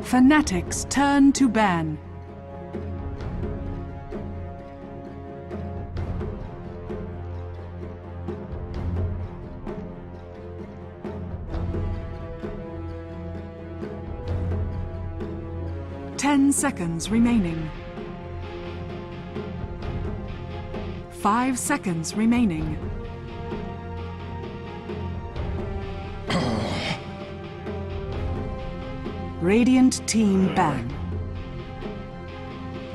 Fnatic's turn to ban. Ten seconds remaining. 5 seconds remaining. Radiant team ban.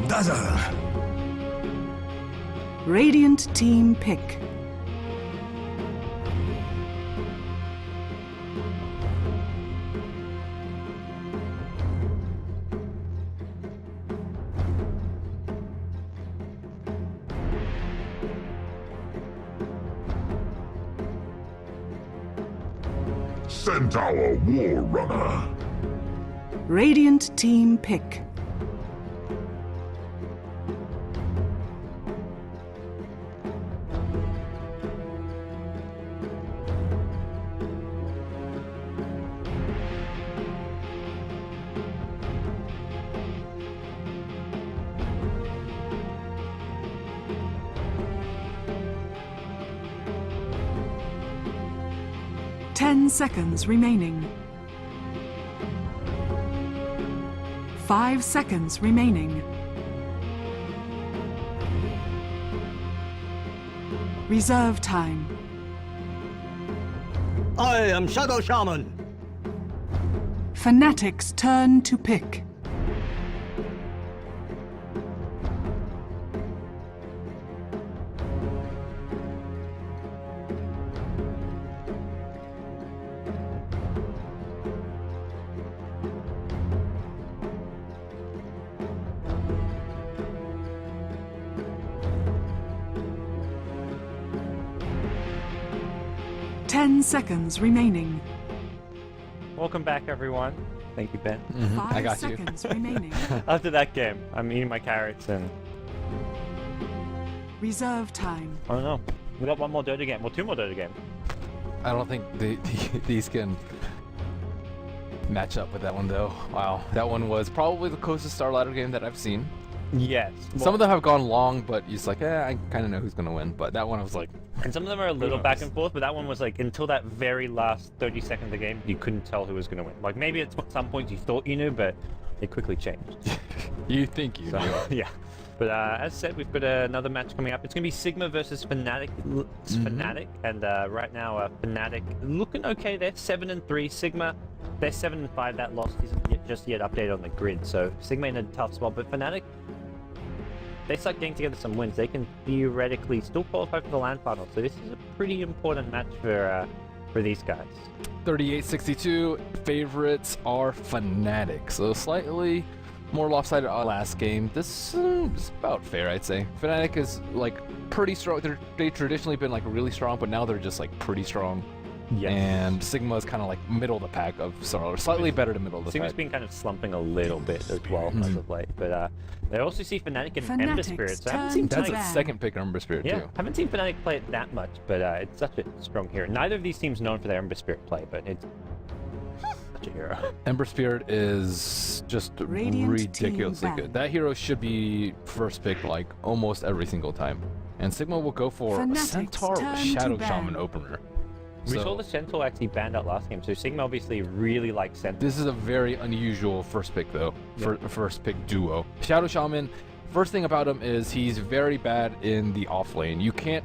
Dazzle. Radiant team pick. Centaur War Runner. Radiant team pick. Ten seconds remaining. 5 seconds remaining. Reserve time. I am Shadow Shaman. Fnatic's turn to pick. Ten seconds remaining. Welcome back, everyone. Thank you, Ben. Five I got you. seconds remaining. After that game, I'm eating my carrots and Reserve time. I don't know. We got one more Dota game. Well, two more Dota games. I don't think these can match up with that one though. Wow, that one was probably the closest StarLadder game that I've seen. Yes. Some of them have gone long, but it's like, I kind of know who's gonna win. But that one I was like, And some of them are a little back and forth, but that one was like, until that very last 30 seconds of the game, you couldn't tell who was going to win. Like, maybe at some point you thought you knew, but it quickly changed. you think you So, knew. yeah. But as said, we've got another match coming up. It's going to be Sigma versus Fnatic. Fnatic, and right now Fnatic looking okay. They're 7-3. Sigma, they're 7-5. That loss isn't just yet updated on the grid. So Sigma in a tough spot, but Fnatic, they start getting together some wins. They can theoretically still qualify for the LAN final. So this is a pretty important match for these guys. 38-62. Favorites are Fnatic. So slightly more lopsided on last game. This is about fair, I'd say. Fnatic is like pretty strong. They've traditionally been like really strong, but now they're just like pretty strong. Yes. And Sigma is kind of like middle of the pack of StarLadder, slightly better than middle of the Sigma's pack. been kind of slumping a little bit as well as of late, but I also see Fnatic and Ember Fnatic's Spirit. So I haven't turn seen to That's Fnatic, a ban. second pick Ember Spirit yeah, too. haven't seen Fnatic play it that much, but it's such a strong hero. Neither of these teams known for their Ember Spirit play, but it's such a hero. Ember Spirit is just Radiant ridiculously team good. That hero should be first pick like almost every single time. And Sigma will go for a Fnatic's Centaur turn to Shadow ban. Shaman opener. We So, saw the Centaur actually banned out last game, so Sigma obviously really likes Centaur. this is a very unusual first pick though, for first pick duo. Shadow Shaman, first thing about him is he's very bad in the off lane. You can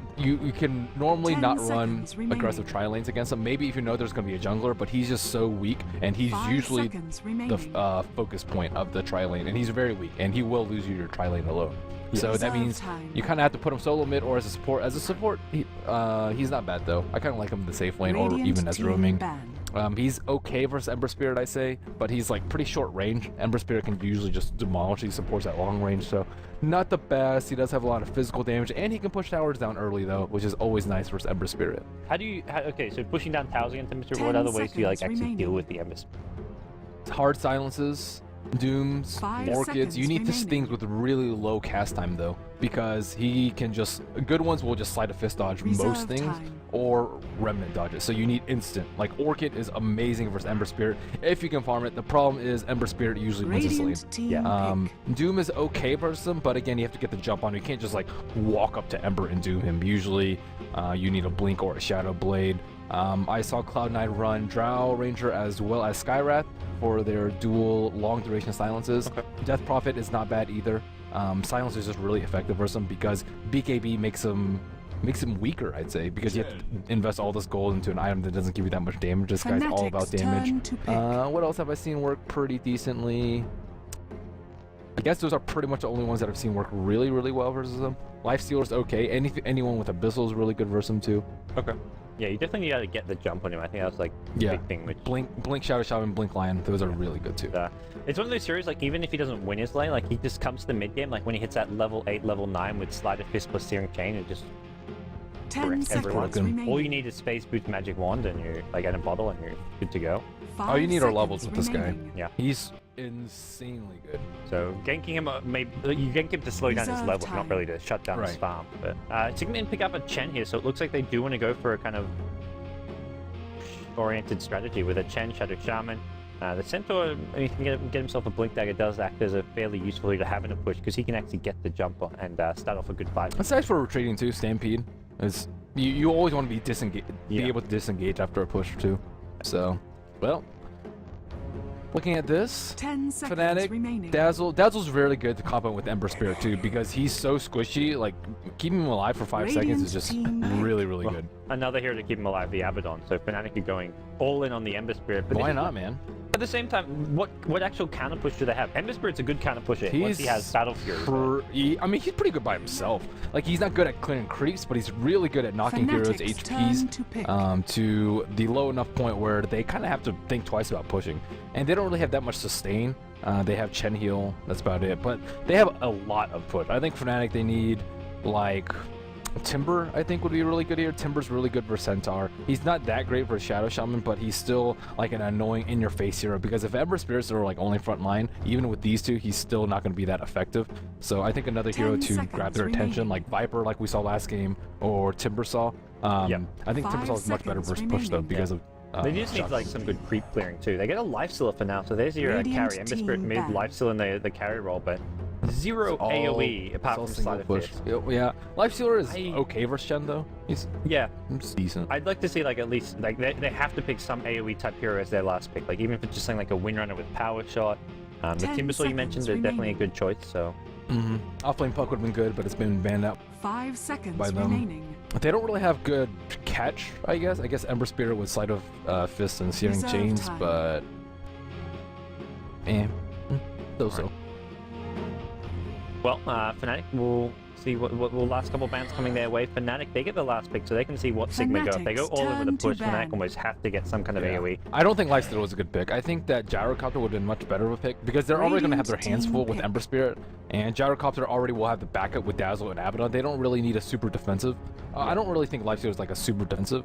normally 10 not run seconds remaining. aggressive tri lanes against him. Maybe if you know there's going to be a jungler, but he's just so weak, and he's 5 usually seconds remaining. the focus point of the tri lane, and he's very weak, and he will lose you your tri lane alone. So that Reserve means time. you kind of have to put him solo mid or as a support. As a support, he's not bad though. I kind of like him in the safe lane or Radiant even as team roaming. ban. He's okay versus Ember Spirit, I say, but he's like pretty short range. Ember Spirit can usually just demolish these supports at long range, so not the best. He does have a lot of physical damage, and he can push towers down early though, which is always nice versus Ember Spirit. Okay, so pushing down towers against Ember Spirit, 10 what other ways do you like seconds actually deal remaining. with the Ember Spirit? Hard silences, dooms, 5 orchids. seconds You need to remaining. stings with really low cast time though. because he can just good ones will just Sleight of Fist dodge most Reserve things time. or Remnant dodges. So you need instant. Like Orchid is amazing versus Ember Spirit if you can farm it. The problem is Ember Spirit usually wins this lane. Radiant team pick. Doom is okay versus him, but again, you have to get the jump on. You can't just like walk up to Ember and Doom him. Usually, you need a Blink or a Shadow Blade. I saw Cloud9 run Drow Ranger as well as Skywrath for their dual long duration silences. Okay. Death Prophet is not bad either. Silence is just really effective versus him because BKB makes him weaker, I'd say, because you have to invest all this gold into an item that doesn't give you that much damage. This guy's all about Fnatic's damage. turn to pick. What else have I seen work pretty decently? I guess those are pretty much the only ones that I've seen work really, really well versus him. Lifestealer's okay. Anyone with Abyssal is really good versus him too. Okay. Yeah, you definitely got to get the jump on him. I think that's like the Yeah. big thing. Which Blink Shadow Shaman, Blink Lion, those are really good too. it's one of those series, like, even if he doesn't win his lane, like, he just comes to the mid game, like, when he hits that level 8, level 9 with Sleight of Fist plus Searing Chain, and just 10 wreck seconds everyone. remaining. All you need is Space Boots, Magic Wand, and you're, like, and a bottle, and you're good to go. All you need are 5 levels seconds with this guy. remaining. Yeah. He's insanely good. So, ganking him, maybe you gank him to slow down his Reserve level, not time. really to shut down his Right. farm. But, SIGMA.int pick up a Chen here, so it looks like they do want to go for a kind of oriented strategy with a Chen, Shadow Shaman. The Centaur, he can get himself a Blink Dagger, does act as a fairly useful to have in a push, because he can actually get the jump on and start off a good fight. That's nice for retreating too. Stampede is you always want to be Yeah. able to disengage after a push too. So, well, looking at this, 10 seconds Fnatic, remaining. Dazzle's really good to complement with Ember Spirit too, because he's so squishy. Like keeping him alive for 5 seconds is Radiant just team pick. really, really Well, good. Another hero to keep him alive, the Abaddon. So Fnatic are going all in on the Ember Spirit. But Why this is not, man? At the same time, what actual counter push do they have? Ember Spirit's a good counter pusher once he has Battle Fury. I mean, he's pretty good by himself. Like, he's not good at clearing creeps, but he's really good at knocking heroes' Fnatic's turn to pick. HPs to the low enough point where they kind of have to think twice about pushing. And they don't really have that much sustain. They have Chen heal, that's about it. But they have a lot of push. I think Fnatic, they need, like, Timber, I think, would be really good here. Timber's really good for Centaur. He's not that great for Shadow Shaman, but he's still like an annoying in-your-face hero, because if Ember Spirits are like only front line, even with these two, he's still not going to be that effective. So I think another hero 10 to grab seconds their attention, remaining. like Viper, like we saw last game, or Timbersaw. Yep. I think 5 Timbersaw is much better versus push though, remaining. because of They just need like some good creep clearing too. They get a Lifestealer for now, so there's your Radiant carry. Ember Spirit team mid, ban. Lifesteal in the carry role, but zero AoE apart from Sleight of Fist. Yeah, Lifestealer is I- okay versus Shen though. He's Yeah, decent. I'd like to see like at least like they have to pick some AoE type hero as their last pick. Like even if it's just something like a Windrunner with Power Shot. The 10 Timbersaw you mentioned seconds is definitely a remaining. good choice. So Offlane Puck would have been good, but it's been banned out. 5 seconds By them. remaining. They don't really have good catch, I guess. I guess Ember Spirit with Sleight of Fist and Searing Reserve Chains, time. but so. well, Fnatic will see what last couple bans coming their way. Fnatic, they get the last pick, so they can see what Sigma go. If they go all in with a Fnatic's push, turn to Fnatic ban. almost have to get some kind of AoE. I don't think Lifesteal was a good pick. I think that Gyrocopter would have been much better of a pick, because they're already going to have their Radiant hands team full with pick. Ember Spirit, and Gyrocopter already will have the backup with Dazzle and Abaddon. They don't really need a super defensive. I don't really think Lifesteal is like a super defensive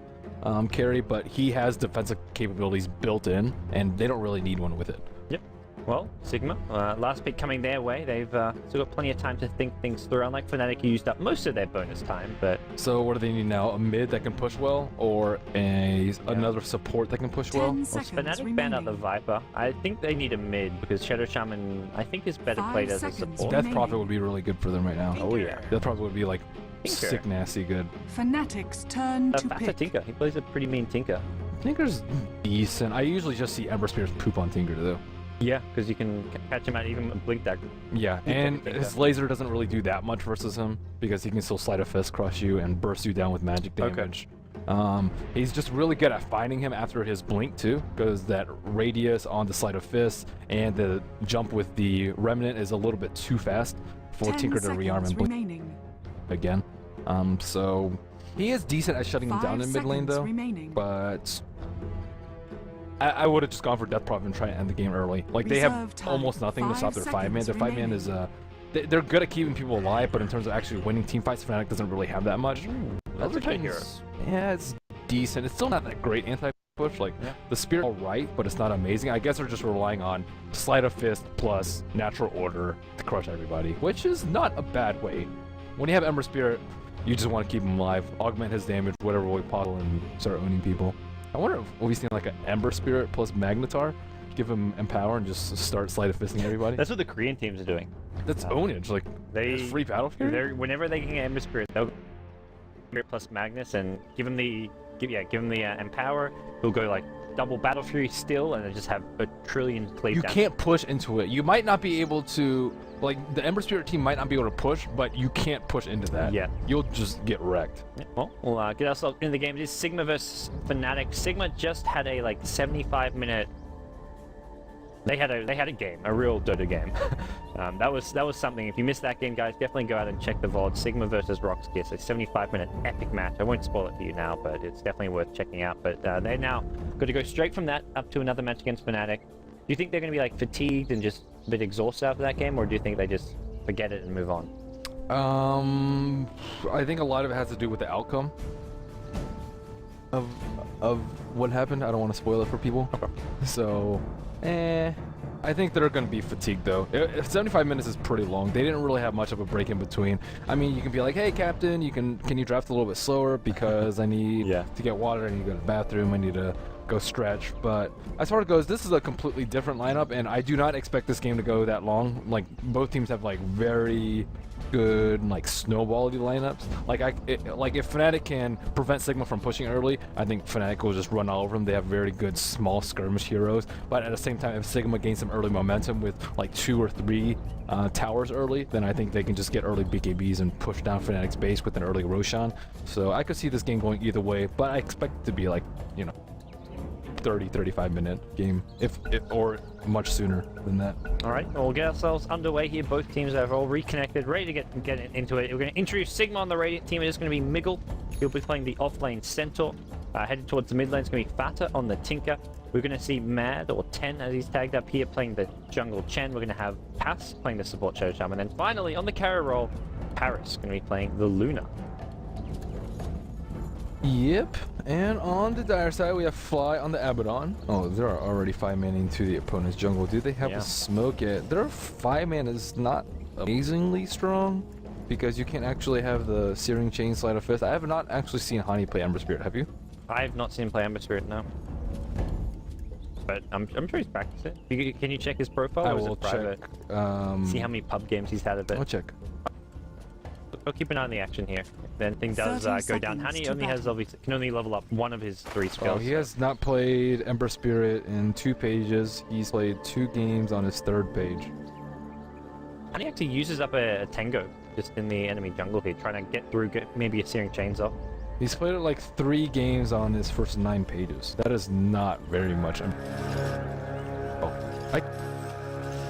carry, but he has defensive capabilities built in, and they don't really need one with it. Yep. Well, Sigma, last pick coming their way. They've still got plenty of time to think things through. Unlike Fnatic, who used up most of their bonus time, but So what do they need now? A mid that can push well, or another support that can push 10 well? well, seconds Fnatic banned out the remaining. Viper. I think they need a mid because Shadow Shaman, I think, is better 5 played as a seconds support. remaining. Death Prophet would be really good for them right now. Oh yeah. Death Prophet would be like Tinker. sick nasty good. Fnatic's turn to That's a pick. Tinker. He plays a pretty mean Tinker. Tinker's decent. I usually just see Ember Spirits poop on Tinker though. Yeah, because you can catch him out even with Blink Dagger. Yeah, He and probably his laser doesn't really do that much versus him, because he can still Sleight of Fist crush you and burst you down with magic Okay. damage. He's just really good at finding him after his blink too, because that radius on the Sleight of Fist and the jump with the Remnant is a little bit too fast for 10 Tinker to seconds rearm and blink remaining. again. So he is decent at shutting him 5 down in mid lane seconds though, remaining. but I would have just gone for Death Prophet and try to end the game early. Like they have Reserve time. almost nothing to 5 stop their 5-man. Their seconds 5-man is they're good at keeping people alive, but in terms of actually winning team fights, Fnatic doesn't really have that much. That's a good hero. Yeah, it's decent. It's still not that great anti-push. Like Yeah. the Spirit, alright, but it's not amazing. I guess they're just relying on Sleight of Fist plus Natural Order to crush everybody, which is not a bad way when you have Ember Spirit, you just want to keep him alive, augment his damage, whatever way possible, and start owning people. I wonder if we've seen like an Ember Spirit plus Magnetar, give him Empower and just start sleight of fisting everybody. That's what the Korean teams are doing. That's ownage, like They free battle fury. whenever they can get Ember Spirit, they'll go Spirit plus Magnus and give him the Empower. He'll go like double Battle Fury still, and then just have a trillion cleave You down. can't push into it. You might not be able to, like, the Ember Spirit team might not be able to push, but you can't push into that. Yeah. You'll just get wrecked. Yeah, well, we'll get ourselves into the game. It is Sigma versus Fnatic. Sigma just had a like 75-minute. They had a game, a real Dota game. That was something. If you missed that game, guys, definitely go out and check the VOD. Sigma versus Rocksgear, so 75-minute epic match. I won't spoil it for you now, but it's definitely worth checking out. But they're now going to go straight from that up to another match against Fnatic. Do you think they're going to be like fatigued and just a bit exhausted after that game, or do you think they just forget it and move on? I think a lot of it has to do with the outcome of what happened. I don't want to spoil it for people. Okay. So, I think they're going to be fatigued though. 75 minutes is pretty long. They didn't really have much of a break in between. I mean, you can be like, "Hey, Captain, can you draft a little bit slower because I need to get water. I need to go to the bathroom. I need to go stretch." But as far as it goes, this is a completely different lineup, and I do not expect this game to go that long. Like, both teams have like very good like snowball-y lineups. Like if Fnatic can prevent Sigma from pushing early, I think Fnatic will just run all over them. They have very good small skirmish heroes, but at the same time, if Sigma gains some early momentum with like 2 or 3 towers early, then I think they can just get early BKBs and push down Fnatic's base with an early Roshan. So I could see this game going either way, but I expect it to be like, 30-35 minute game, or much sooner than that. All right, well, we'll get ourselves underway here. Both teams have all reconnected, ready to get into it. We're going to introduce Sigma on the Radiant team. It is going to be Miggle. He'll be playing the off-lane Centaur. Headed towards the mid lane is going to be Fata on the Tinker. We're going to see Mad, or 10 as he's tagged up here, playing the jungle Chen. We're going to have Pass playing the support Shadow Shaman. And then finally, on the carry role, Paris going to be playing the Luna. Yep, and on the dire side, we have Fly on the Abaddon. Oh, there are already 5 men into the opponent's jungle. Do they have a smoke yet? Their 5 man is not amazingly strong, because you can't actually have the Searing Chain Sleight of Fist. I have not actually seen Hani play Ember Spirit, have you? I have not seen him play Ember Spirit, no. But I'm sure he's practiced it. Can you check his profile? I or is will it private? check. See how many pub games he's had of it. I'll check. I'll keep an eye on the action here. Then thing does 30 go down. seconds Hani to only has battle. can only level up one of his 3 skills. Oh, he has not played Ember Spirit in 2 pages. He's played 2 games on his 3rd page. Hani actually uses up a Tango just in the enemy jungle here, trying to get through, get maybe a Searing Chains off. He's played it like 3 games on his first 9 pages. That is not very much. Oh, I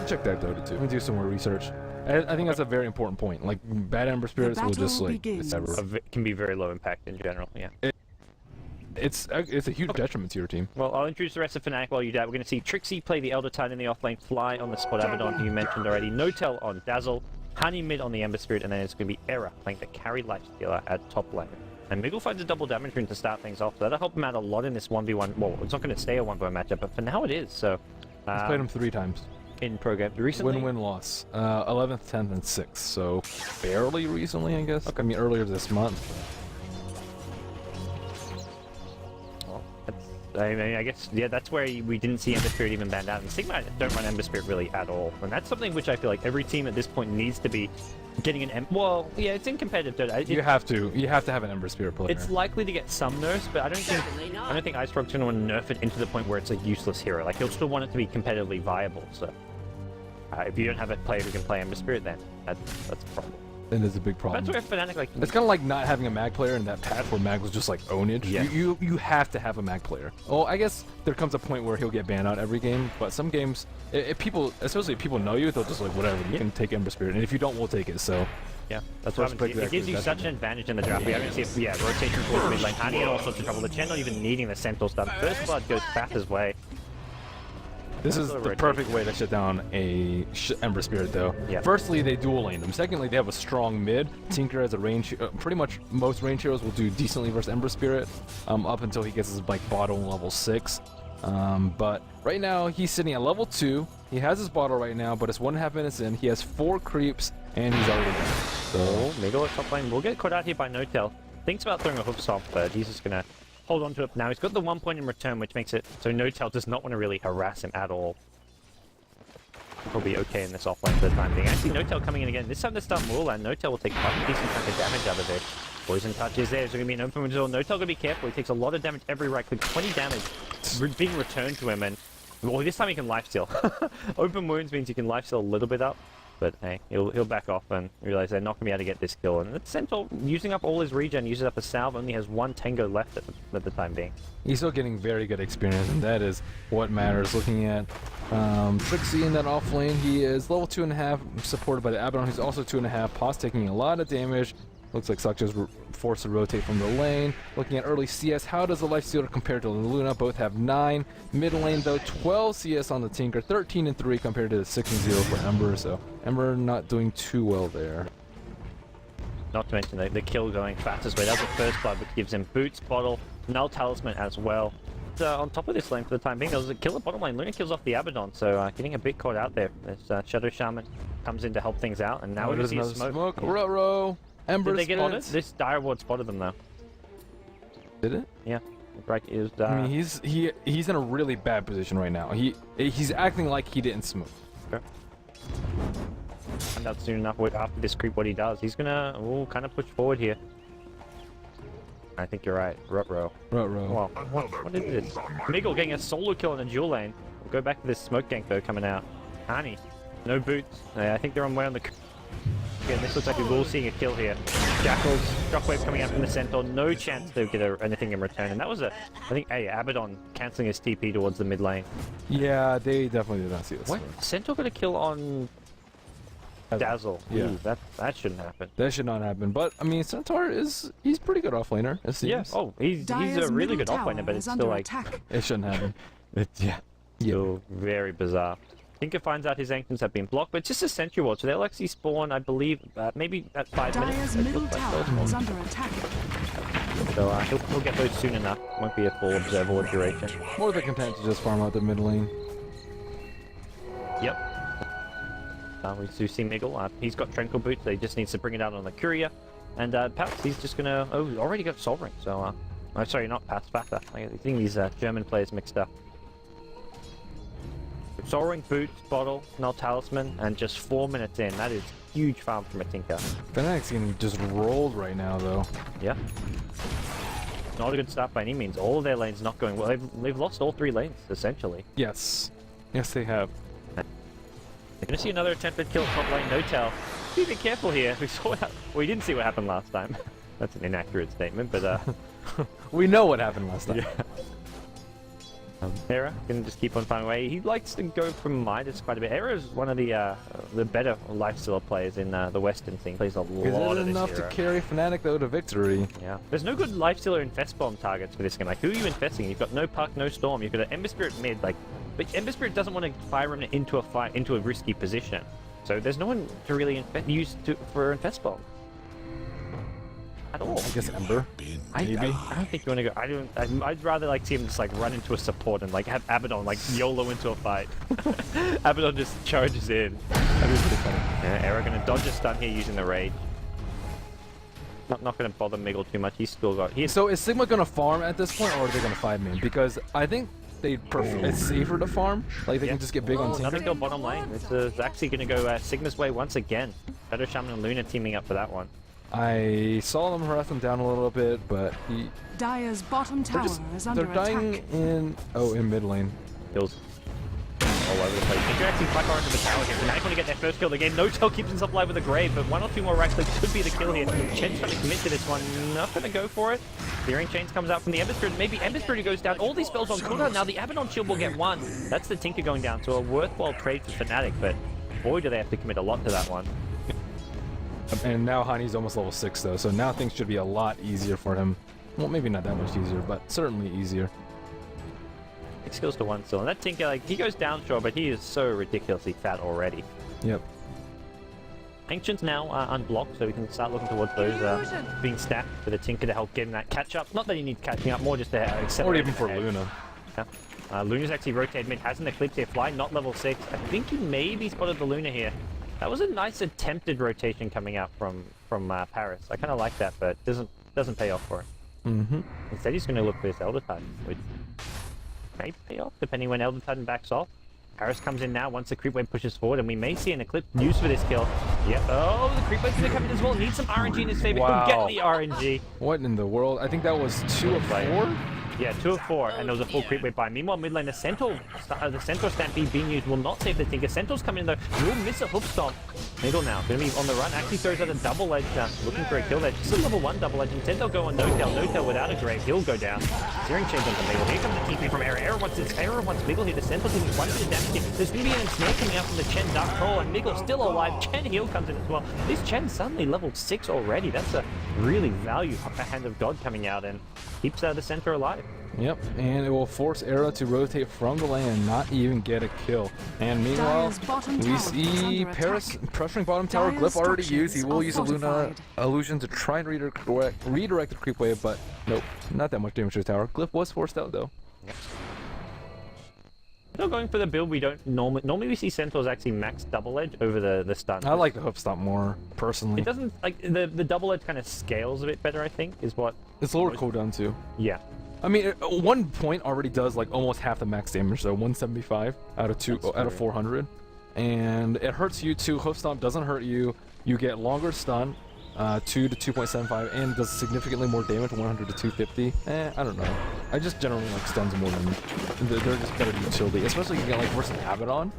check that Dota too. Let me do some more research. I think that's a very important point. Like, bad Ember Spirits will just like begins. Can be very low impact in general, yeah. It's a huge detriment to your team. Well, I'll introduce the rest of Fnatic while you do that. We're going to see Trixie play the Elder Titan in the offlane, Fly on the Spot Abaddon, who you mentioned already, Notel on Dazzle, Hani mid on the Ember Spirit, and then it's going to be Era playing the carry life stealer at top lane. And Miggle finds a double damage rune to start things off, so that'll help him out a lot in this 1v1. Well, it's not going to stay a 1v1 matchup, but for now it is, so... He's played him 3 times. In pro games recently? Win-win loss. 11th, 10th, and 6th, so fairly recently, I guess. Okay. I mean, earlier this month. Well, I guess, yeah, that's where we didn't see Ember Spirit even banned out. And Sigma don't run Ember Spirit really at all. And that's something which I feel like every team at this point needs to be getting an well, yeah, it's in competitive Dota. You have to have an Ember Spirit player. It's likely to get some nerfs, but I don't think Ice Frog's gonna want to nerf it into the point where it's a useless hero. Like, he'll still want it to be competitively viable. So if you don't have a player who can play Ember Spirit, then that's a problem. It is a big problem. That's where Fnatic, like... It's kind of like not having a mag player in that path where mag was just like ownage. Yeah. You have to have a mag player. Well, I guess there comes a point where he'll get banned out every game, but some games, if people, especially if people know you, they'll just like, whatever, you can take Ember Spirit, and if you don't, we'll take it, so... Yeah, that's what happens. It gives you such an advantage in the draft. We haven't seen, rotation towards mid lane. Hani in all sorts of trouble. The Chen not even needing the Centaur stun. First Blood goes Fatha's way. This is the perfect way to shut down a Ember Spirit, though. Yeah. Firstly, they dual lane them. Secondly, they have a strong mid. Tinker has a range. Pretty much most range heroes will do decently versus Ember Spirit, up until he gets his like bottle level 6. But right now he's sitting at level 2. He has his bottle right now, but it's 1.5 minutes in. He has 4 creeps, and he's already dead. So Miguel at top lane will get caught out here by No-Tail. Thinks about throwing a hoof stop, but he's just gonna hold on to it. Now he's got the 1 point in return, which makes it so No-Tail does not want to really harass him at all. He'll be okay in this offlane for the time being. Actually, No-Tail coming in again. This time the stun will, and No-Tail will take quite a decent chunk of damage out of it. Poison touch is there. There's going to be an open wound as well. No-Tail going to be careful. He takes a lot of damage every right click. 20 damage being returned to him, and well, this time he can lifesteal. Open wounds means you can lifesteal a little bit up, but hey, he'll back off and realize they're not going to be able to get this kill. And the Centaur, using up all his regen, uses up a salve, only has 1 Tango left at the time being. he's still getting very good experience, and that is what matters. Looking at Trixie in that off lane, he is level 2.5, supported by the Abaddon, who's also 2.5. Pos taking a lot of damage. Looks like Suck just forced to rotate from the lane. Looking at early CS, how does the Lifestealer compare to Luna? Both have 9. Mid lane though, 12 CS on the Tinker, 13 and 3 compared to the 6 and 0 for Ember. So Ember not doing too well there. Not to mention the kill going fastest way. That was the first blood, which gives him boots, bottle, null talisman as well. On top of this lane for the time being, there was a kill at bottom lane. Luna kills off the Abaddon, so getting a bit caught out there. This Shadow Shaman comes in to help things out, and now we see a smoke. Ruh-roh. Ember Did they get spotted? This Dire Ward spotted them though. Did it? Yeah. Right, it was, I mean, he's in a really bad position right now. He's acting like he didn't smoke. Okay. Find out soon enough after this creep what he does. He's gonna kind of push forward here. I think you're right. Ruh-roh. Ruh-roh. Well, what is this? Miguel getting a solo kill in a dual lane. We'll go back to this smoke gank though coming out. Hani, no boots. I think they're on way on the. Again, this looks like we will see a kill here. Jackals, Shockwave coming out from the Centaur. No chance they'll get anything in return. And that was I think, Abaddon cancelling his TP towards the mid lane. Yeah, they definitely did not see this. What? Centaur got a kill on Dazzle. Yeah. Ooh, that shouldn't happen. That should not happen. But, I mean, Centaur he's pretty good offlaner, it seems. Yeah. Oh, he's a really good offlaner, but it's still like... attack. It shouldn't happen. Yeah. Still very bizarre. Tinker finds out his ancients have been blocked, but it's just a sentry ward, so they'll actually spawn, I believe, maybe at 5 Dire's minutes. middle tower is under attack. So he'll get those soon enough. Won't be a full observer or duration. More than content to just farm out the mid lane. Yep. We do see Miguel. He's got Tranquil Boots, so he just needs to bring it out on the Courier. And Pats, he's just gonna... Oh, he's already got Soul Ring, so... oh, sorry, not Pats, Fata. I think these German players mixed up. Soul Ring, Boots, Bottle, Null Talisman, and just 4 minutes in. That is huge farm from a Tinker. Fnatic's getting just rolled right now, though. Yeah. Not a good start by any means. All of their lanes not going well. They've lost all 3 lanes, essentially. Yes. Yes, they have. You're gonna see another attempted kill top lane, No-Tail. Be a bit careful here. We saw well, we didn't see what happened last time. That's an inaccurate statement, but we know what happened last time. Yeah. Era can just keep on finding away. He likes to go from Midas quite a bit. Era is one of the better lifestealer players in the Western scene. Plays a lot of this enough hero. to carry Fnatic though to victory. Yeah. There's no good lifestealer infest bomb targets for this game. Like, who are you infesting? You've got no Puck, no Storm. You've got an Ember Spirit mid. Like, but Ember Spirit doesn't want to fire him into a risky position. So there's no one to really use for infest bomb. At all. I guess Ember. I don't think you want to go. I'd rather like see him just like run into a support and like have Abaddon like YOLO into a fight. Abaddon just charges in. That is pretty funny. Yeah, Era gonna dodge a stun here using the rage. Not gonna bother Miguel too much. He's still got. So is Sigma gonna farm at this point, or are they gonna 5-man? Because I think they prefer it's safer to farm. Like they can just get big on Another Tinker. kill bottom lane. It's actually gonna go Sigma's way once again. Shadow Shaman and Luna teaming up for that one. I saw them harass him down a little bit, but Dire's bottom tower is under they're dying attack. in mid lane. Kills all over the place. Tinker actually quite far into the tower here. Fnatic want to get their first kill of the game. No-Tail keeps himself alive with a grave, but 1 or 2 more right clicks could be the kill here. Chen's trying to commit to this one. Not going to go for it. Searing Chains comes out from the Ember Spirit. Maybe Ember Spirit goes down. All these spells on cooldown. Now the Abaddon shield will get 1. That's the Tinker going down. So a worthwhile trade for Fnatic, but boy do they have to commit a lot to that one. And now Hani's almost level 6 though, so now things should be a lot easier for him. Well, maybe not that much easier, but certainly easier. 6 kills to 1 still. And that Tinker, like, he goes down, sure, but he is so ridiculously fat already. Yep. Ancients now unblocked, so we can start looking towards those being stacked for the Tinker to help get him that catch-up. Not that he needs catching up, more just to accelerate. Or even for edge. Luna. Yeah. Luna's actually rotated mid, has an Eclipse here, fly, not level 6. I think he maybe spotted the Luna here. That was a nice attempted rotation coming out from Paris. I kind of like that, but doesn't pay off for him. Mm-hmm. Instead, he's going to look for this Elder Titan, which may pay off depending when Elder Titan backs off. Paris comes in now once the creep wave pushes forward, and we may see an Eclipse used for this kill. Yep. Oh, the creep wave's going to come in as well. Needs some RNG in his favor. Wow. He'll get the RNG. What in the world? I think that was 2 of 4? Yeah, 2 of 4, and there was a full creep wave by. Meanwhile, mid lane, the Centaur Stampede being used will not save the Tinker. Centaur's coming in though. Will miss a hoof stomp. Middle now, going to be on the run. Actually throws out a double edge, looking for a kill there. Just a level 1 double edge, and Centaur go on no-tail. No-tail without a grave. He'll go down. Searing Chains onto Miggle. Here comes the TP from Era. Era wants Miggle here. The Centaur's doing quite a bit of damage here. There's going to be an ensnare coming out from the Chen Dark Hole, and Miggle's still alive. Chen Heal comes in as well. This Chen's suddenly level 6 already. That's a really value Hand of God coming out, and keeps the Centaur alive. Yep, and it will force Era to rotate from the lane and not even get a kill. And meanwhile, we see Paris pressuring bottom tower. Glyph already used. He will use a Luna illusion to try and redirect the creep wave, but nope, not that much damage to the tower. Glyph was forced out though. Yep. Still going for the build we don't normally we see Centaurs actually max double edge over the stun. I like the hoof stomp more personally. It doesn't like the double edge kind of scales a bit better, I think, is what. It's lower cooldown too. Yeah. I mean, 1 point already does like almost half the max damage, so 175 out of 400, and it hurts you too. Hoof stomp doesn't hurt you. You get longer stun, 2 to 2.75, and does significantly more damage, 100 to 250. I don't know. I just generally like stuns more than they're just better utility, especially if you get like versus Abaddon.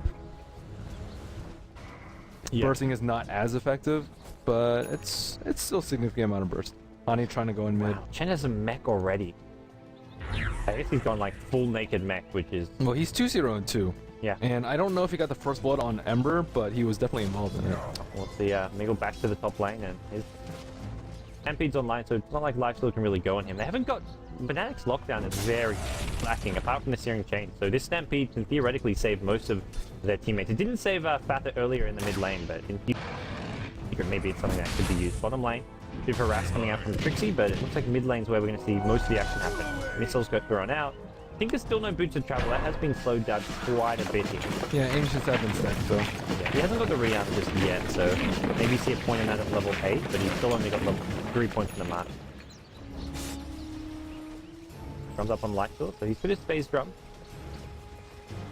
Yeah. Bursting is not as effective, but it's still a significant amount of burst. Ani trying to go in mid. Wow, Chen has a mech already. I guess he's gone like full naked mech, which is... Well, he's 2-0 and 2. Yeah. And I don't know if he got the first blood on Ember, but he was definitely involved in it. We'll see Miggle back to the top lane, and his Stampede's online, so it's not like Lifesteal can really go on him. They haven't got... Fnatic's lockdown is very lacking, apart from the Searing Chain. So this Stampede can theoretically save most of their teammates. It didn't save Father earlier in the mid lane, but in future, maybe it's something that could be used. Bottom lane, bit of harass coming out from Trixie, but it looks like mid lane's where we're going to see most of the action happen. Missiles got thrown out. I think there's still no boots of travel. That has been slowed down quite a bit here. Yeah, Ancients have been stacked, so... Yeah, he hasn't got the rearm just yet, so maybe see a point in that at level 8, but he's still only got level 3 points in the mark. Drums up on Lightfield, so he's put his phase drum.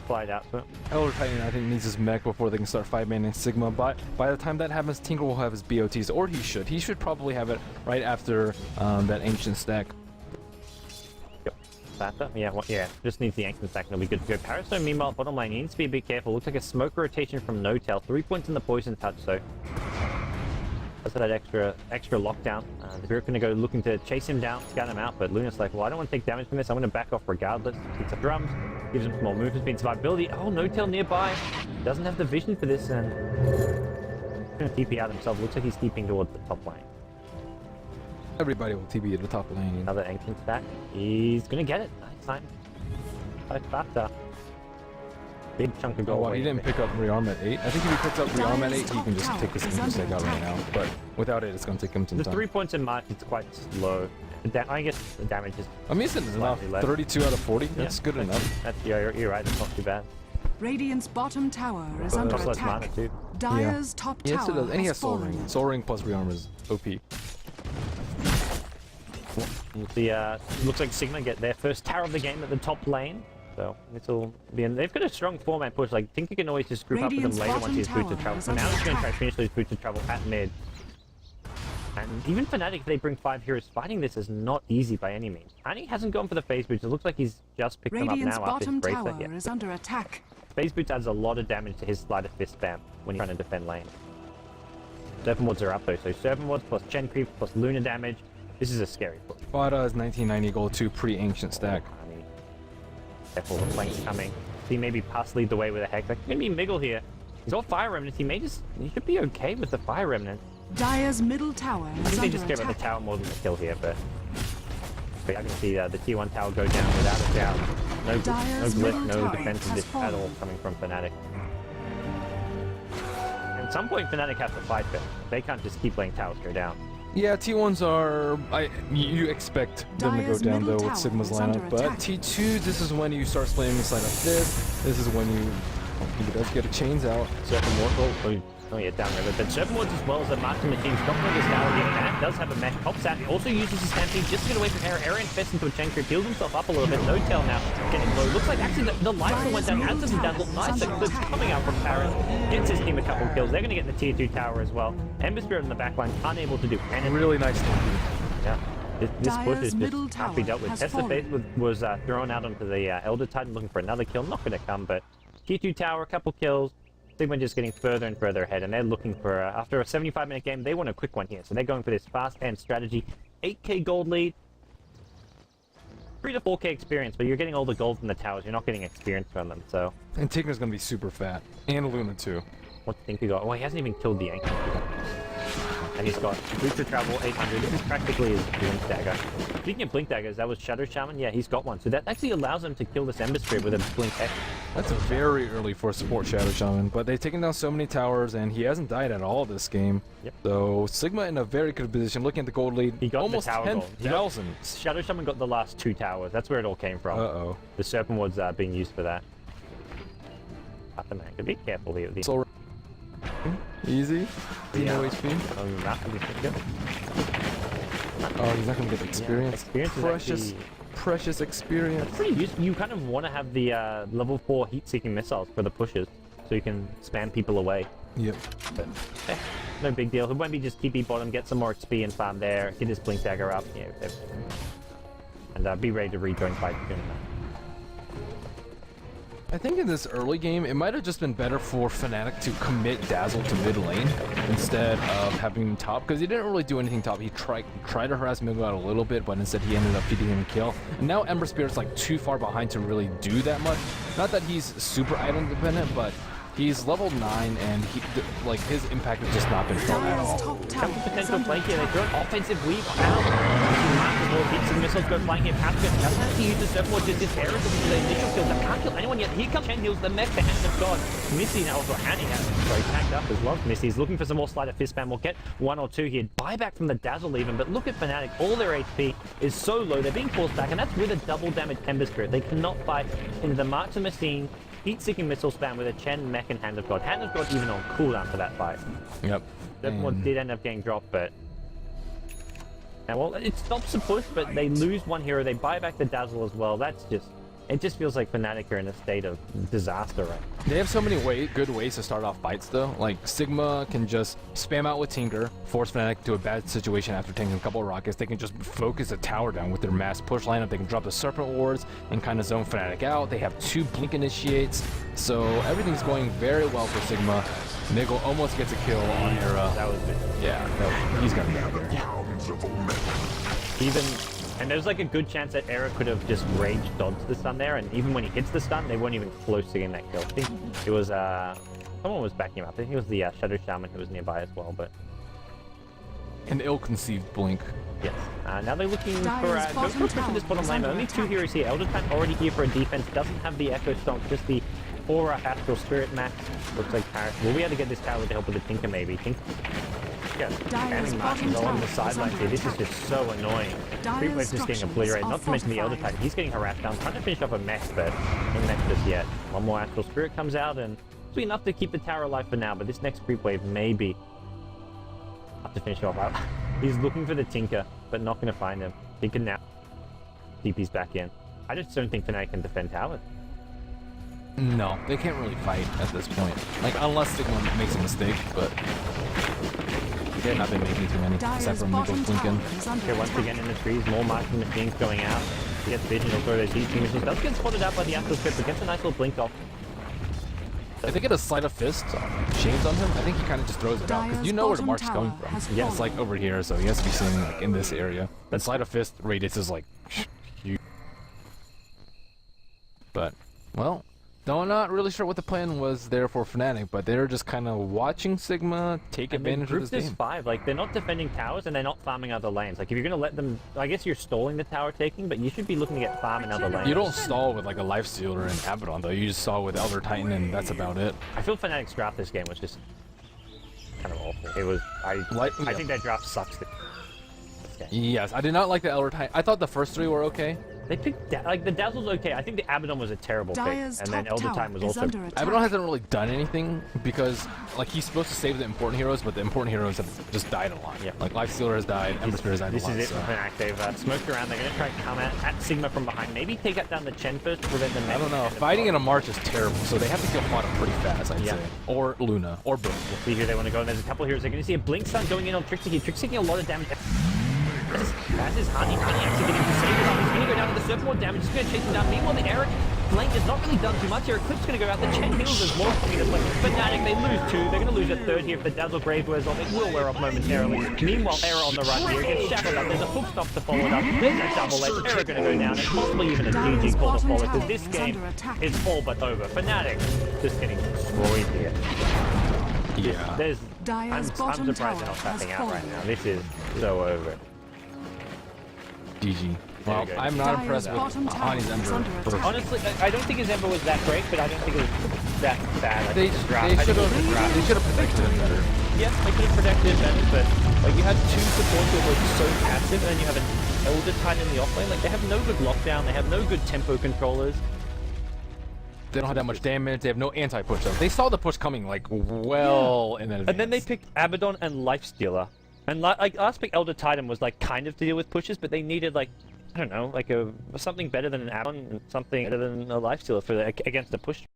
Slide out to it. Elder Titan, I think, needs his mech before they can start 5-manning Sigma. But by the time that happens, Tinker will have his BOTs, or he should. He should probably have it right after that Ancient stack. Yep. Faster? Yeah, yeah. Just needs the Ancient stack and it'll be good to go. Parasite, meanwhile, bottom lane, he needs to be a bit careful. Looks like a smoke rotation from No-Tail. 3 points in the poison touch, so... That's that extra lockdown. The Spirit going to go looking to chase him down, scout him out, but Luna's like, well, I don't want to take damage from this. I'm going to back off regardless. Picks up drums, gives him some more movement speed, survivability. Oh, No-Tail nearby. Doesn't have the vision for this, and going to TP out himself. Looks like he's TPing towards the top lane. Everybody will TP at the top lane. Another Ancient stack. He's going to get it. Nice time. Faster. Big chunk of gold. Oh, wow, he didn't pick up rearm at 8. I think if he picks up rearm at 8, he can just take this Ancient stack out right now. But without it, it's going to take him some time. The 3 points in March, it's quite slow. I guess the damage is... I mean, it's enough. 32 out of 40. That's good enough. That's, you're right. That's not too bad. Radiant's bottom tower is under Less mana attack. too. Dire's top tower Yes, it does. And he has Soul fallen. Ring. Soul Ring plus rearm is OP. Looks like Sigma get their first tower of the game at the top lane. So this will be they've got a strong format push. Like Tinker can always just group Radiant's up with them later once he has boots of travel. So now he's going to try to finish those boots of travel at mid. And even Fnatic, if they bring 5 heroes, fighting this is not easy by any means. Annie hasn't gone for the phase boots. It looks like he's just picked them up Radiant's now after his bottom bracelet. tower is under attack. Phase boots adds a lot of damage to his sleight of fist spam when he's trying to defend lane. Serpent wards are up though, so Serpent wards plus Chen creep plus Luna damage. This is a scary push. Vada is 1990 gold 2 pre-Ancient stack. Careful, the flank's coming. See, maybe Puss lead the way with a Hex. Like, gonna be Miggle here. He's all Fire Remnants. He should be okay with the Fire Remnant. Dire's middle tower I is think they under just care attack. about the tower more than the kill here, but I can see the tier 1 tower go down without a doubt. No Dire's glyph, middle no tower defense of has this at all fallen. coming from Fnatic. At some point, Fnatic has to fight them. They can't just keep letting towers go down. Yeah, T1s are... you expect them to go Dire's down, middle though, with tower Sigma's is under lineup. But attack. T2s, this is when you start slamming the side of this. This is when you... he does get a chains out. Serpent Ward, Oh yeah, downriver. But Serpentwards as well as a Master Machine. Stopping with his tower here. That does have a mesh. Pops out. He also uses his Stampede just to get away from Era. Era infests into a chain creep. Heals himself up a little bit. No tail now. Getting low. Looks like actually the life went down. As does the Dazzle. Nice. That's coming out from Paris. Gets his team a couple kills. They're going to get the tier 2 tower as well. Ember Spirit in the backline. Unable to do anything. Really nice thing. Yeah. This push is middle just can't be dealt with. tower has Test the Faith was thrown out onto the Elder Titan looking for another kill. Not going to come, but tier 2 tower, a couple kills. Sigma just getting further and further ahead, and they're looking for, after a 75-minute game, they want a quick one here. So they're going for this fast hand strategy. 8k gold lead. 3 to 4k experience, but you're getting all the gold from the towers. You're not getting experience from them, so... And Tinker's gonna be super fat. And Luna too. What do you think he got? Well, he hasn't even killed the Ankh. And he's got booster travel 800. This is practically his Blink Dagger. Speaking of Blink Daggers, that was Shadow Shaman. Yeah, he's got one. So that actually allows him to kill this Ember Spirit with a Blink X. That's very early for support Shadow Shaman, but they've taken down so many towers, and he hasn't died at all this game. Yep. So Sigma in a very good position. Looking at the gold lead, He got almost the tower gold. 10,000. Shadow Shaman got the last 2 towers. That's where it all came from. Uh-oh. The Serpentwards are being used for that. Man, be careful here. So easy. Yeah. No HP. Oh, he's not gonna get experience. Experience is Precious, actually- precious experience. Pretty useful. You kind of want to have the level 4 heat-seeking missiles for the pushes, so you can spam people away. Yep. But no big deal. It won't be just TP bottom, get some more XP and farm there, get his Blink Dagger up, yeah, and be ready to rejoin fight soon. I think in this early game, it might have just been better for Fnatic to commit Dazzle to mid lane instead of having him top, because he didn't really do anything top. He tried to harass Migo out a little bit, but instead he ended up feeding him a kill. And now Ember Spirit's like too far behind to really do that much. Not that he's super item dependent, but he's level 9 and like his impact has just not been felt at Dire's all. top tower Couple is potential under flank here. They attack. throw an offensive weave out. Hits and missiles go flying here. Pascal doesn't have to use the Serpentward, just this Ares looking for the initial kill. They can't kill anyone yet. Here comes Chen heals the mech, the Hand of God. Missy now also Hanny has sorry, tagged up as well. Missy's looking for some more slider fist spam. We'll get 1 or 2 here. Buyback from the Dazzle even, but look at Fnatic. All their HP is so low. They're being forced back, and that's with a double damage Ember Spirit. They cannot fight into the March of Machine. Heat-seeking missile spam with a Chen, Mech, and Hand of God. Hand of God even on cooldown for that fight. Yep. Serpentward did end up getting dropped, but... Now, well, it stops the push, but they lose one hero. They buy back the Dazzle as well. That's just... It just feels like Fnatic are in a state of disaster right now. They have so many good ways to start off fights though. Like Sigma can just spam out with Tinker, force Fnatic to a bad situation after taking a couple of rockets. They can just focus a tower down with their mass push lineup. They can drop the Serpent Wards and kind of zone Fnatic out. They have 2 Blink Initiates, so everything's going very well for Sigma. Nigel almost gets a kill on Era. That was good. Yeah, he's gonna be out there. Pounds of omega. Even... And there's like a good chance that Era could have just rage dodged the stun there, and even when he hits the stun, they weren't even close to getting that kill. I think it was, someone was backing him up. I think it was the Shadow Shaman who was nearby as well, but... An ill-conceived blink. Yes. Now they're looking for Dire's go for a push in this bottom lane. Only 2 heroes here. Elder Titan already here for a defense. Doesn't have the Echo Stomp, just the Aura Astral Spirit max. Looks like Paris will be able to get this tower with the help of the Tinker maybe. Yeah, Dire's spamming bottom Marshall on the tower is sidelines under here. This is attack. just so annoying. Dire's Creepwave's just getting structures obliterated. are Not to mention the Elder fortified. Titan. He's getting harassed down. Trying to finish off a mess, but no mess just yet. One more Astral Spirit comes out, and it'll be enough to keep the tower alive for now. But this next Creepwave maybe have to finish off. He's looking for the Tinker, but not going to find him. He can now TP's back in. I just don't think Fnatic can defend towers. No, they can't really fight at this point. Like, unless Sigma makes a mistake, but they've not been making too many, except Dire's for Migo bottom Blinken. tower is under Okay, once attack. again in the trees, more marching machines going out. He gets vision, he'll throw those heat missiles. Does get spotted out by the Astral Script, but gets a nice little blink off. If they get a sleight of fist chains on him, I think he kind of just throws it out, because Dire's you know where the bottom mark's tower coming from. has Yeah, it's fallen. like over here, so he has to be sitting like in this area. That sleight of fist radius is like huge. But, well, I'm not really sure what the plan was there for Fnatic, but they're just kind of watching Sigma take And they advantage of grouped this as game. 5. Like, they're not defending towers and they're not farming other lanes. Like, if you're going to let them... I guess you're stalling the tower taking, but you should be looking to get farm in other lanes. You don't stall with like a Lifestealer and Abaddon though, you just stall with Elder Titan and that's about it. I feel Fnatic's draft this game was just kind of awful. It was... I Yeah. think their draft sucks. This game. Yes, I did not like the Elder Titan. I thought the first 3 were okay, They picked like the Dazzle's okay. I think the Abaddon was a terrible pick, Dire's and then top Elder tower Time was is also. under attack. Abaddon hasn't really done anything because, like, he's supposed to save the important heroes, but the important heroes have just died a lot. Yeah. Like, Lifestealer has died, Ember Spirit has died a This lot. is it so. for Fnatic. They've smoked around. They're going to try and come at Sigma from behind. Maybe take out down the Chen first to prevent the next. I don't know. hand of Fighting in block. a March is terrible, so they have to kill Fodder pretty fast, I'd Yeah. say. Or Luna, or both. See who they want to go. And there's a couple heroes. They're going to see a Blink Stun going in on Trixie here. Trixie taking a lot of damage. That's his Honey. Honey actually getting to save it up. He's going to go down to the Serpent more damage. He's going to chase him down. Meanwhile, the Eric Flank has not really done too much here. Eclipse going to go out. The Chen heals as well. I mean, it's like Fnatic, they lose 2. They're going to lose a 3rd here if the Dazzle Grave wears off. It will wear off momentarily. Meanwhile, Error on the right here gets shackled up. There's a hook stop to follow it up. There's a double edge. Error going to go down. And possibly even a GG call to follow because this game is all but over. Fnatic just getting destroyed here. Yeah. There's, I'm Dire's bottom surprised tower they're not has tapping out right fallen. now. This is so over. GG. Well, go. I'm not Dire's impressed with bottom tower Ani's is Ember under first. attack. Honestly, I don't think his Ember was that great, but I don't think it was that bad. I They think should I think it was a draft. have protected him better. Yeah, they could have protected it better, but like you had 2 supports that were so passive, and then you have an Elder Titan in the offlane. Like they have no good lockdown, they have no good tempo controllers. They don't have that much damage. They have no anti-push though. They saw the push coming like well in advance. And then they picked Abaddon and Lifestealer. And like last pick Elder Titan was like kind of to deal with pushes, but they needed like I don't know, like something better than an Abaddon and something better than a Lifestealer for against the push.